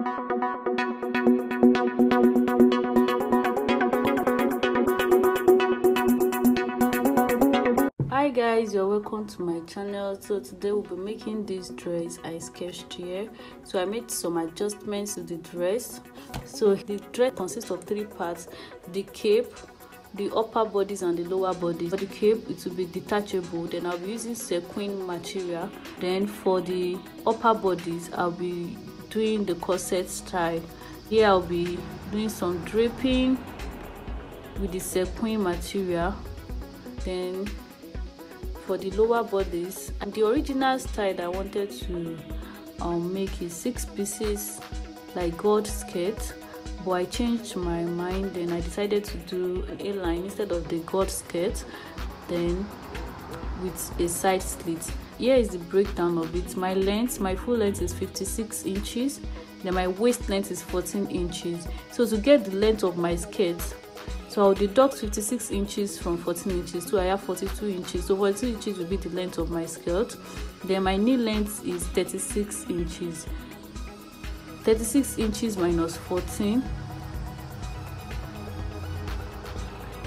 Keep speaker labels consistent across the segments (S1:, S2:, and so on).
S1: Hi guys, you're welcome to my channel. So today we'll be making this dress I sketched here. So I made some adjustments to the dress. So the dress consists of 3 parts: the cape, the upper bodies and the lower bodies. For the cape, it will be detachable. Then I'll be using sequin material. Then for the upper bodies, I'll be doing the corset style. Here I'll be doing some draping with the sequin material. Then for the lower bodies, and the original style I wanted to make is 6 pieces like gold skirt, but I changed my mind. Then I decided to do an A-line instead of the gold skirt, then with a side slit. Here is the breakdown of it. My length, my full length is 56 inches, then my waist length is 14 inches. So to get the length of my skirt, so I'll deduct 56 inches from 14 inches, so I have 42 inches. So 42 inches will be the length of my skirt. Then my knee length is 36 inches. 36 inches minus 14.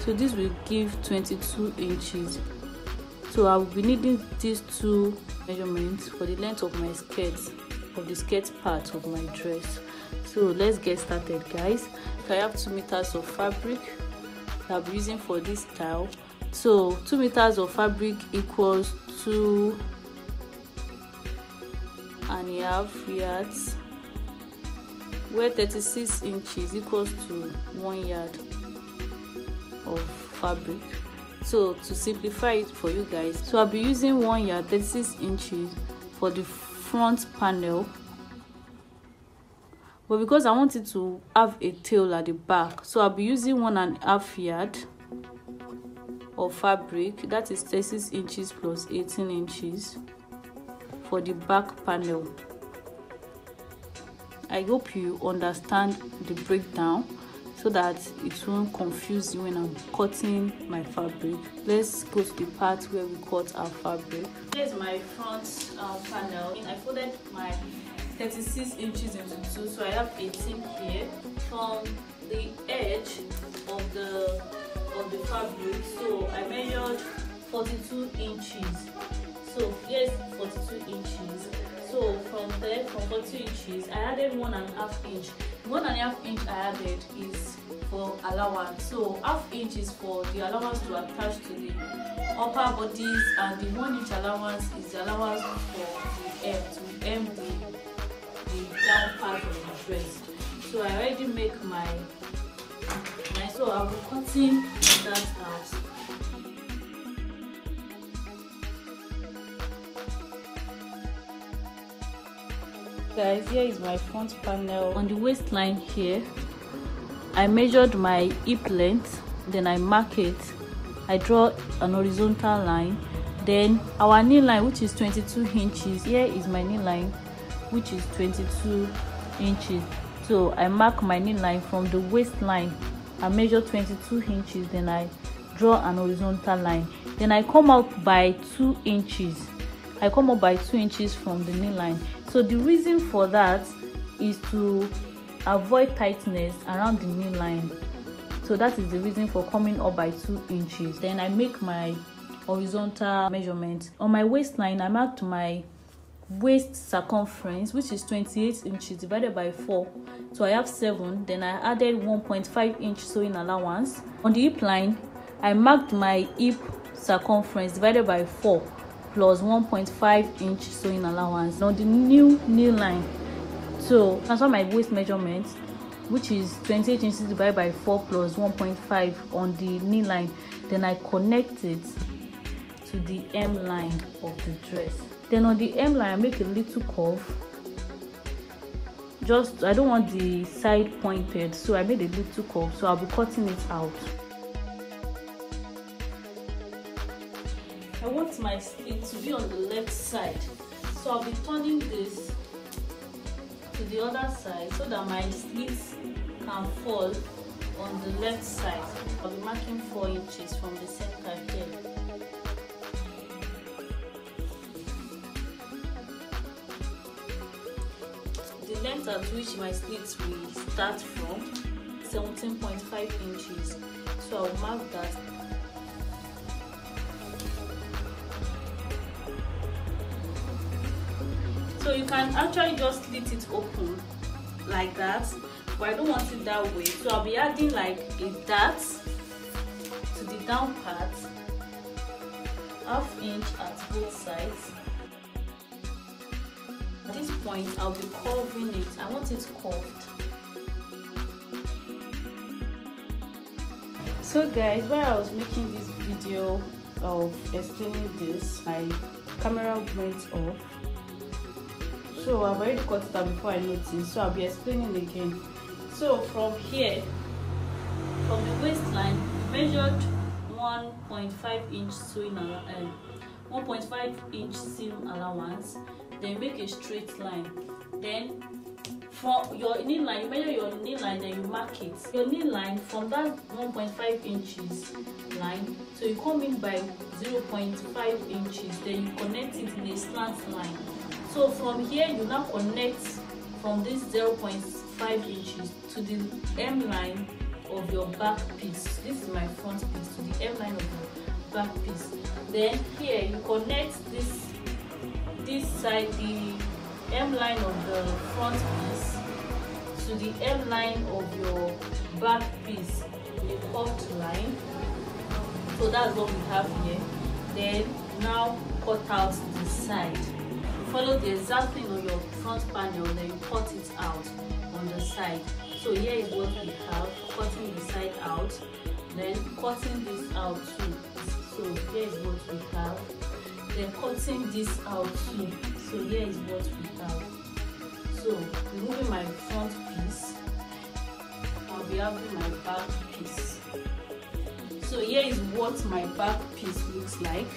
S1: So this will give 22 inches. So I will be needing these 2 measurements for the length of my skirt, of the skirt part of my dress. So let's get started, guys. So I have 2 meters of fabric I'll be using for this style. So 2 meters of fabric equals 2.5 yards, where 36 inches equals to 1 yard of fabric. So to simplify it for you guys, so I'll be using 1 yard 36 inches for the front panel, but because I want it to have a tail at the back, so I'll be using 1.5 yard of fabric, that is 36 inches plus 18 inches for the back panel. I hope you understand the breakdown so that it won't confuse you when I'm cutting my fabric. Let's go to the part where we cut our fabric. Here's my front panel. I folded my 36 inches into 2, so I have 18 here from the edge of the fabric. So I measured 42 inches. So here's 42 inches. So from there, from 42 inches, I added 1.5 inch. 1.5 inch I added is for allowance. So half inch is for the allowance to attach to the upper bodies, and the 1 inch allowance is the allowance for the hem, to hem the down part of the dress. So I already make my so I'll be cutting that out. Guys, here is my front panel. On the waistline here, I measured my hip length, then I mark it. I draw an horizontal line. Then our knee line, which is 22 inches, here is my knee line, which is 22 inches. So I mark my knee line from the waistline. I measure 22 inches, then I draw an horizontal line. Then I come up by 2 inches. I come up by 2 inches from the knee line. So the reason for that is to avoid tightness around the knee line. So that is the reason for coming up by 2 inches. Then I make my horizontal measurement. On my waistline, I marked my waist circumference, which is 28 inches divided by 4, so I have 7. Then I added 1.5 inch sewing allowance. On the hip line, I marked my hip circumference divided by 4 plus 1.5 inch sewing allowance. On the new knee line, so transfer my waist measurement, which is 28 inches divided by 4 plus 1.5 on the knee line. Then I connect it to the hem line of the dress. Then on the hem line, I make a little curve. I don't want the side pointed, so I made a little curve. So I'll be cutting it out. I want my slit to be on the left side, so I'll be turning this to the other side so that my slits can fall on the left side. I'll be marking 4 inches from the center here. The length at which my slits will start from 17.5 inches. So I'll mark that. So you can actually just slit it open like that, but I don't want it that way. So I'll be adding like a dart to the down part, 1/2 inch at both sides. At this point, I'll be curving it. I want it curved. So guys, while I was making this video of explaining this, my camera went off. So I've already cut it out before I noticed, so I'll be explaining again. So from here, from the waistline, measured 1.5 inch sewing allowance, 1.5 inch seam allowance. Then make a straight line. Then from your knee line, you measure your knee line, then you mark it. Your knee line from that 1.5 inches line, so you come in by 0.5 inches, then you connect it in a slant line. So from here, you now connect from this 0.5 inches to the hem line of your back piece. This is my front piece, to the hem line of your back piece. Then here you connect this side, the hem line of the front piece, to the hem line of your back piece, a curved line. So that's what we have here. Then now cut out the side. Follow the exact thing on your front panel, then you cut it out on the side. So here is what we have, cutting the side out, then cutting this out too. So here is what we have, then cutting this out too. So here is what we have. So removing my front piece, I'll be having my back piece. So here is what my back piece looks like.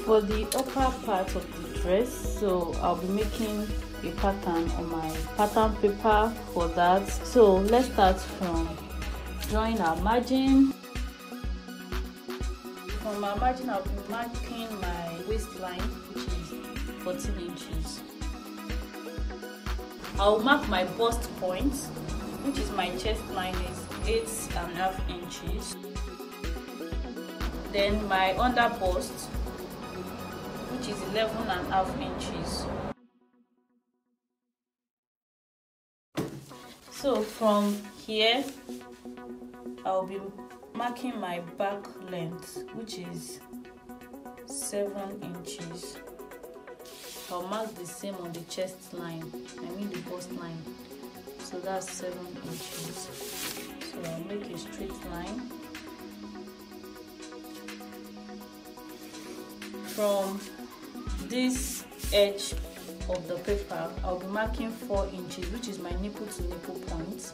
S1: For the upper part of the dress, so I'll be making a pattern on my pattern paper for that. So let's start from drawing our margin. From our margin, I'll be marking my waistline, which is 14 inches. I'll mark my bust point, which is my chest line, is 8.5 inches. Then my under bust, which is 11.5 inches. So from here, I'll be marking my back length, which is 7 inches. I'll mark the same on the chest line, I mean the bust line. So that's 7 inches. So I'll make a straight line. From this edge of the paper, I'll be marking 4 inches, which is my nipple to nipple point,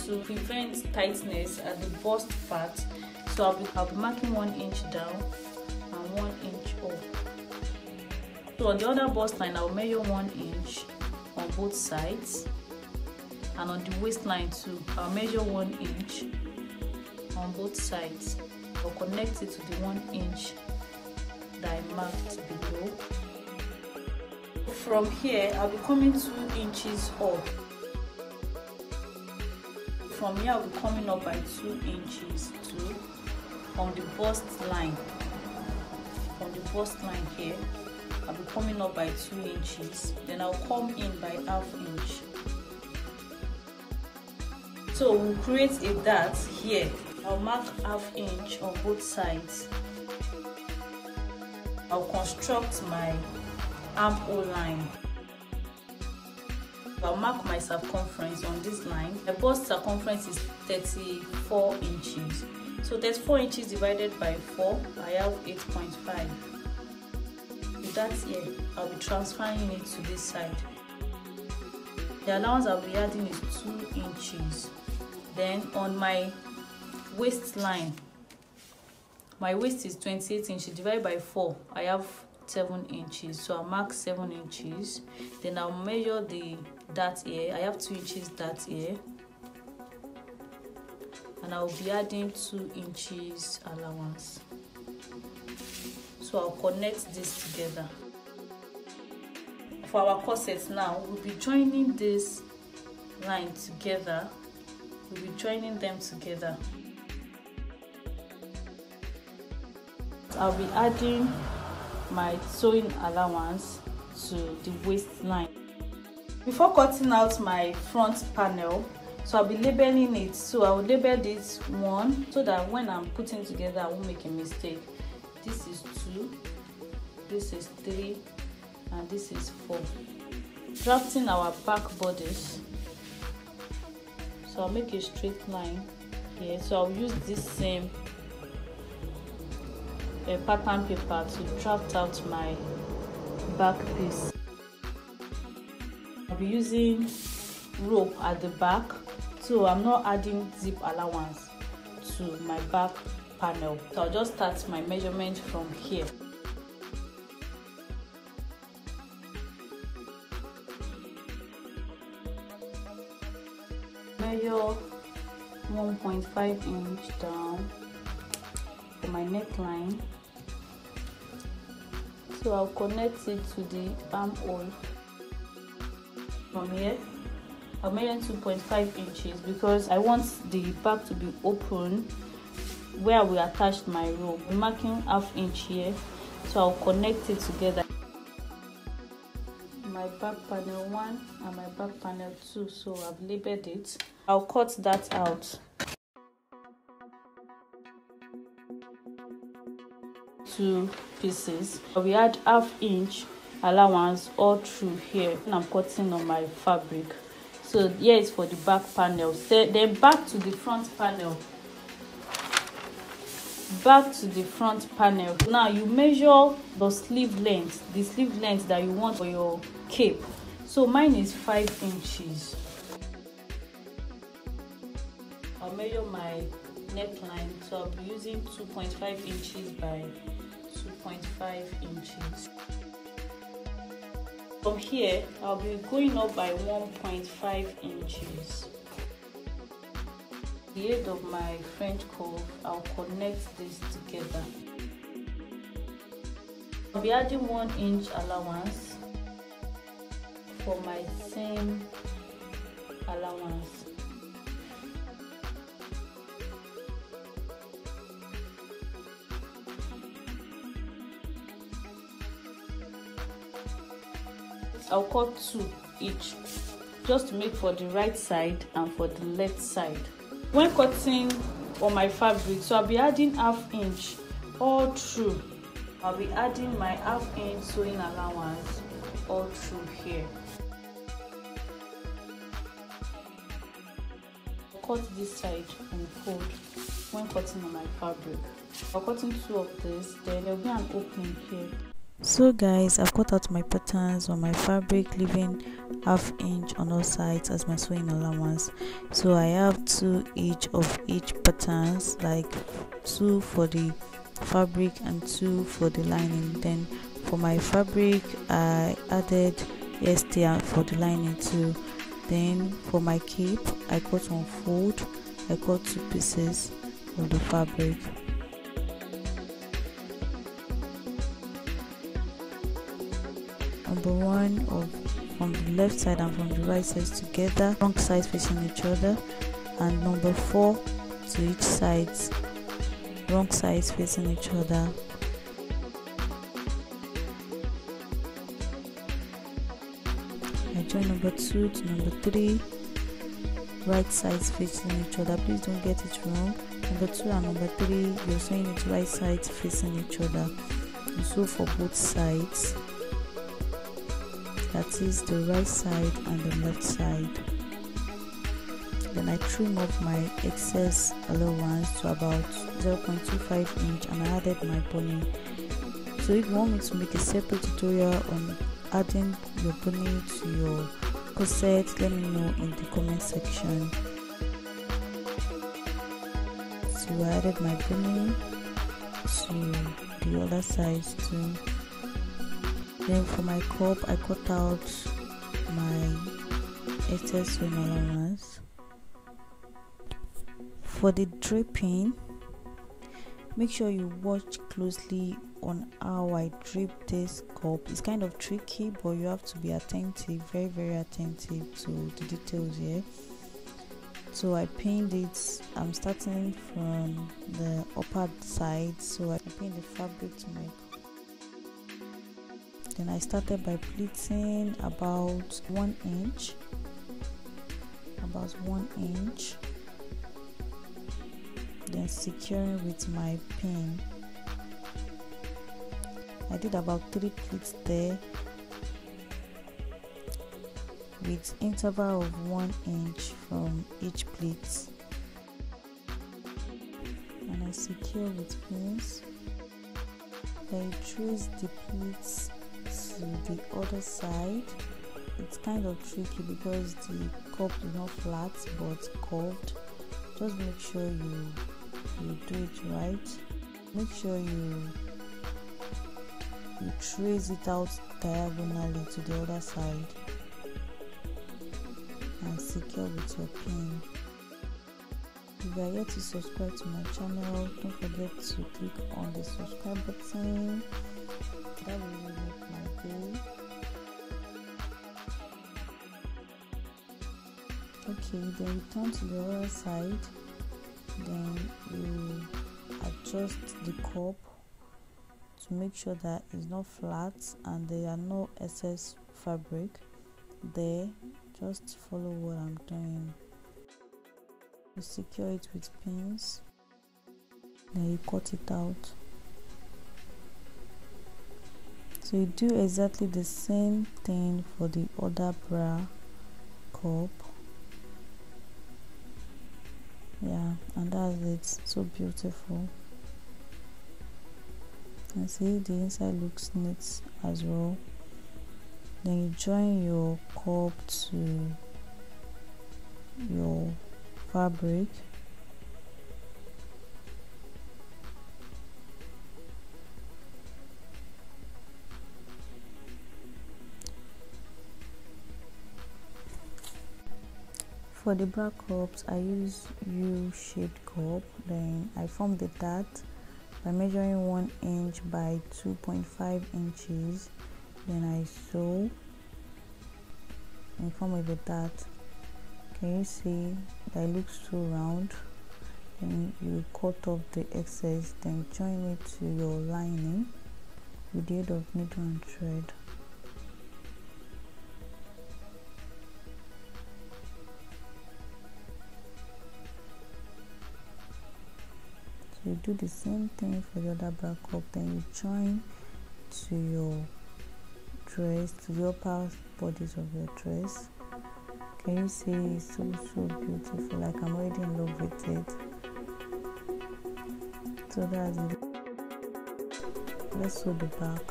S1: to prevent tightness at the bust part. So I'll be marking 1 inch down and 1 inch up. So on the other bust line, I'll measure 1 inch on both sides, and on the waistline too, I'll measure 1 inch on both sides. I'll connect it to the 1 inch that I marked below. From here, I'll be coming 2 inches up. From here, I'll be coming up by 2 inches too, on the bust line. On the bust line here, I'll be coming up by 2 inches. Then I'll come in by 1/2 inch. So we'll create a dart here. I'll mark 1/2 inch on both sides. I'll construct my armhole line. I'll mark my circumference on this line. My bust circumference is 34 inches. So 34 inches divided by 4, I have 8.5. With that here, I'll be transferring it to this side. The allowance I'll be adding is 2 inches. Then on my waistline, my waist is 28 inches divided by 4, I have 7 inches. So I'll mark 7 inches. Then I'll measure the dart here. I have 2 inches dart here, and I'll be adding 2 inches allowance. So I'll connect this together. for our corset now, we'll be joining this line together. We'll be joining them together. I'll be adding my sewing allowance to the waistline. Before cutting out my front panel, so I'll be labeling it. So I'll label this 1 so that when I'm putting together I won't make a mistake. This is 2, this is 3, and this is 4. Drafting our back bodies. So I'll make a straight line here. So I'll use this same pattern paper to draft out my back piece. I'll be using rope at the back, so I'm not adding zip allowance to my back panel. So I'll just start my measurement from here. Measure 1.5 inch down for my neckline. So I'll connect it to the armhole. From here, I'll measure 2.5 inches because I want the back to be open where we attached my rope. I'm marking ½ inch here, so I'll connect it together. My back panel 1 and my back panel 2, so I've labeled it. I'll cut that out. 2 pieces. We add ½ inch allowance all through here, and I'm cutting on my fabric. So here is for the back panel. Then back to the front panel. Back to the front panel. Now you measure the sleeve length, that you want for your cape. So mine is 5 inches. I'll measure my neckline, so I'll be using 2.5 inches by 2.5 inches. From here, I'll be going up by 1.5 inches. The edge of my French curve, I'll connect this together. I'll be adding 1 inch allowance for my same allowance. I'll cut 2 each, just to make for the right side and for the left side. When cutting on my fabric, so I'll be adding ½ inch all through. I'll be adding my ½ inch sewing allowance all through here. I'll cut this side and fold when cutting on my fabric. I'll cut 2 of this, then there'll be an opening here.
S2: So guys, I've cut out my patterns on my fabric, leaving ½ inch on all sides as my sewing allowance. So I have 2 each of each patterns, like 2 for the fabric and 2 for the lining. Then for my fabric I added ST for the lining too. Then for my cape I cut on fold. I cut 2 pieces of the fabric. Number 1 from the left side and from the right sides together, wrong sides facing each other, and number 4 to each side, wrong sides facing each other. I join number 2 to number 3, right sides facing each other. Please don't get it wrong. Number 2 and number 3, you're sewing it right sides facing each other. You sew for both sides. That is the right side and the left side. Then I trim off my excess allowance to about 0.25 inch and I added my bunny. So if you want me to make a separate tutorial on adding your bunny to your corset, let me know in the comment section. So I added my bunny to the other sides too. Then for my cup, I cut out my excess sewing allowance. For the draping, make sure you watch closely on how I drape this cup. It's kind of tricky, but you have to be attentive, very very attentive to the details here. So I pinned it. I'm starting from the upper side, so I pinned the fabric to my cup. Then I started by pleating about 1 inch, then securing with my pin. I did about 3 pleats there with interval of 1 inch from each pleat, and I secure with pins. Then trace the pleats to the other side. It's kind of tricky because the cup is not flat but curved. Just make sure you do it right. Make sure you trace it out diagonally to the other side and secure with your pin. If you are yet to subscribe to my channel, don't forget to click on the subscribe button. That will really make my day. Okay, then you turn to the other side. Then you adjust the cup to make sure that it's not flat and there are no excess fabric there. Just follow what I'm doing. You secure it with pins, then you cut it out. So you do exactly the same thing for the other bra cup. Yeah, and that's it. So beautiful. And see, the inside looks neat as well. Then you join your cup to your fabric. For the bra cups, I use U-shaped cup. Then I form the dart by measuring 1 inch by 2.5 inches. Then I sew and form with the dart. Can you see that it looks so round? Then you cut off the excess, then join it to your lining with the aid of needle and thread. So you do the same thing for the other bra cup, then you join to your dress, to the upper bodies of your dress. Can you see it's so beautiful? Like I'm already in love with it. So that's it. Let's sew the back.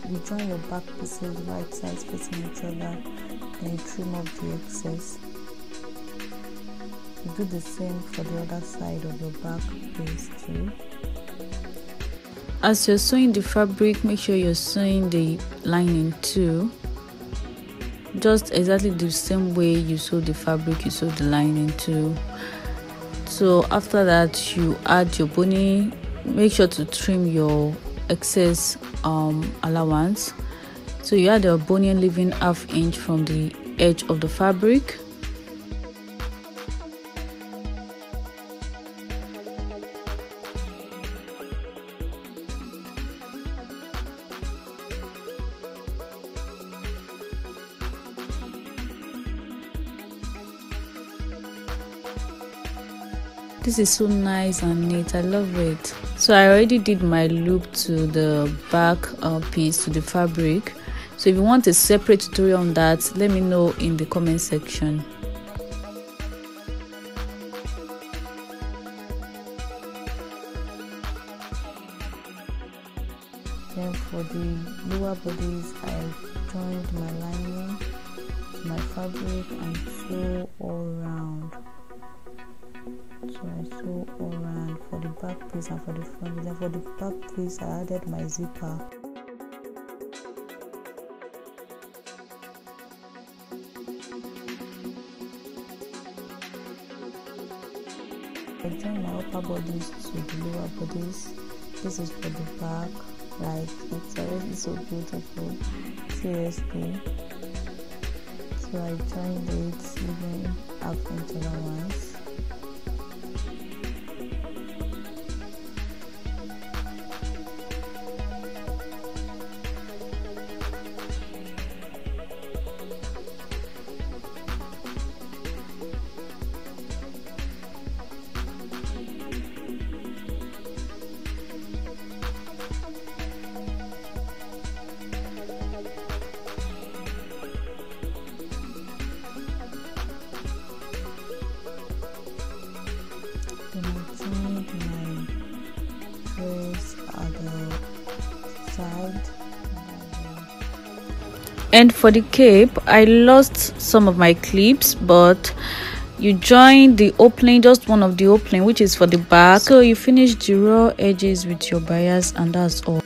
S2: You join your back pieces right sides facing each other, then you trim off the excess. You do the same for the other side of your back piece too.
S1: As you're sewing the fabric, make sure you're sewing the lining too. Just exactly the same way you sew the fabric, you sew the lining too. So after that, you add your boning. Make sure to trim your excess allowance. So you add your boning, leaving 1/2 inch from the edge of the fabric. This is so nice and neat. I love it. So I already did my loop to the back piece, to the fabric. So if you want a separate tutorial on that, let me know in the comment section.
S2: Then for the lower bodies, I joined my lining to my fabric and sew all around. So I sew all around for the back piece and for the front. Then for the back piece, I added my zipper. I join my upper bodies to the lower bodies. This is for the back. Like, it's already so beautiful, seriously. So I joined it even half-inch allowance. Then I joined my dress at the side.
S1: And for the cape, I lost some of my clips, but you join the opening, just one of the opening, which is for the back. So you finish the raw edges with your bias, and that's all.